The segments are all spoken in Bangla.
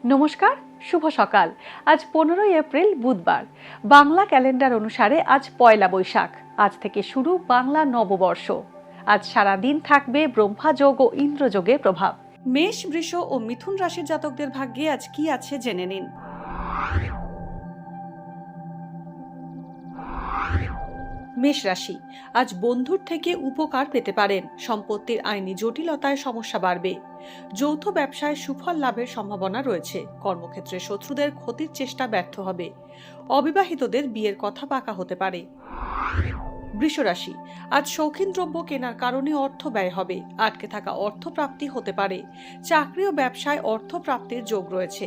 নমস্কার, শুভ সকাল। আজ 15ই এপ্রিল বুধবার। বাংলা ক্যালেন্ডার অনুসারে আজ পয়লা বৈশাখ। আজ থেকে শুরু বাংলা নববর্ষ। আজ সারা দিন থাকবে ব্রহ্মাযোগ ও ইন্দ্রযোগের প্রভাব। মেষ, বৃষ ও মিথুন রাশির জাতকদের ভাগ্যে আজ কি আছে জেনে নিন। মেষ রাশি, আজ বন্ধুর থেকে উপকার পেতে পারেন। সম্পত্তির আইনি জটিলতায় সমস্যা বাড়বে। যৌথ ব্যবসায় সুফল লাভের সম্ভাবনা রয়েছে। কর্মক্ষেত্রে শত্রুদের ক্ষতির চেষ্টা ব্যর্থ হবে। অবিবাহিতদের বিয়ের কথা পাকা হতে পারে। বৃষ রাশি, আজ শৌখিন দ্রব্য কেনার কারণে অর্থ ব্যয় হবে। আটকে থাকা অর্থ প্রাপ্তি হতে পারে। চাকরি ও ব্যবসায় অর্থ প্রাপ্তির যোগ রয়েছে।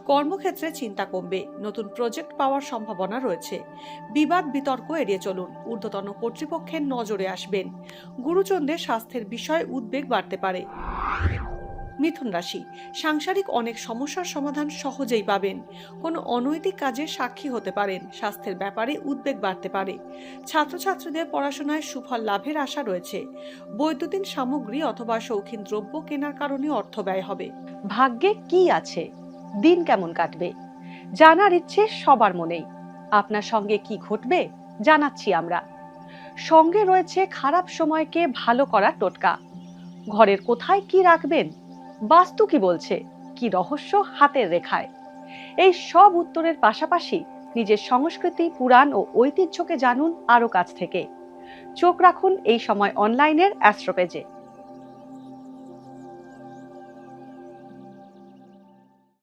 কর্মক্ষেত্রে চিন্তা কমবে। নতুন প্রজেক্ট পাওয়ার সম্ভাবনা রয়েছে। বিবাদ বিতর্ক এড়িয়ে চলুন। ঊর্ধ্বতন কর্তৃপক্ষের নজরে আসবেন। গুরুজনদের স্বাস্থ্যের বিষয়ে উদ্বেগ বাড়তে পারে। মিথুন রাশি, সাংসারিক অনেক সমস্যার সমাধান সহজেই পাবেন। কোনো অনৈতিক কাজের সাক্ষী হতে পারেন। স্বাস্থ্যের ব্যাপারে উদ্বেগ বাড়তে পারে। ছাত্রছাত্রীদের পড়াশোনায় সুফল লাভের আশা রয়েছে। বৈদ্যুতিন সামগ্রী অথবা শৌখিন দ্রব্য কেনার কারণে অর্থ ব্যয় হবে। ভাগ্যে কি আছে, দিন কেমন কাটবে, জানার ইচ্ছে সবার মনেই। আপনার সঙ্গে কি ঘটবে জানাচ্ছি আমরা। সঙ্গে রয়েছে খারাপ সময়কে ভালো করার টোটকা। ঘরের কোথায় কি রাখবেন, বাস্তু কি বলছে, কি রহস্য হাতের রেখায়। এই সব উত্তরের পাশাপাশি নিজের সংস্কৃতি, পুরাণ ও ঐতিহ্যকে জানুন আরো কাছ থেকে। চোখ রাখুন এই সময় অনলাইনের অ্যাস্ট্রো পেজে।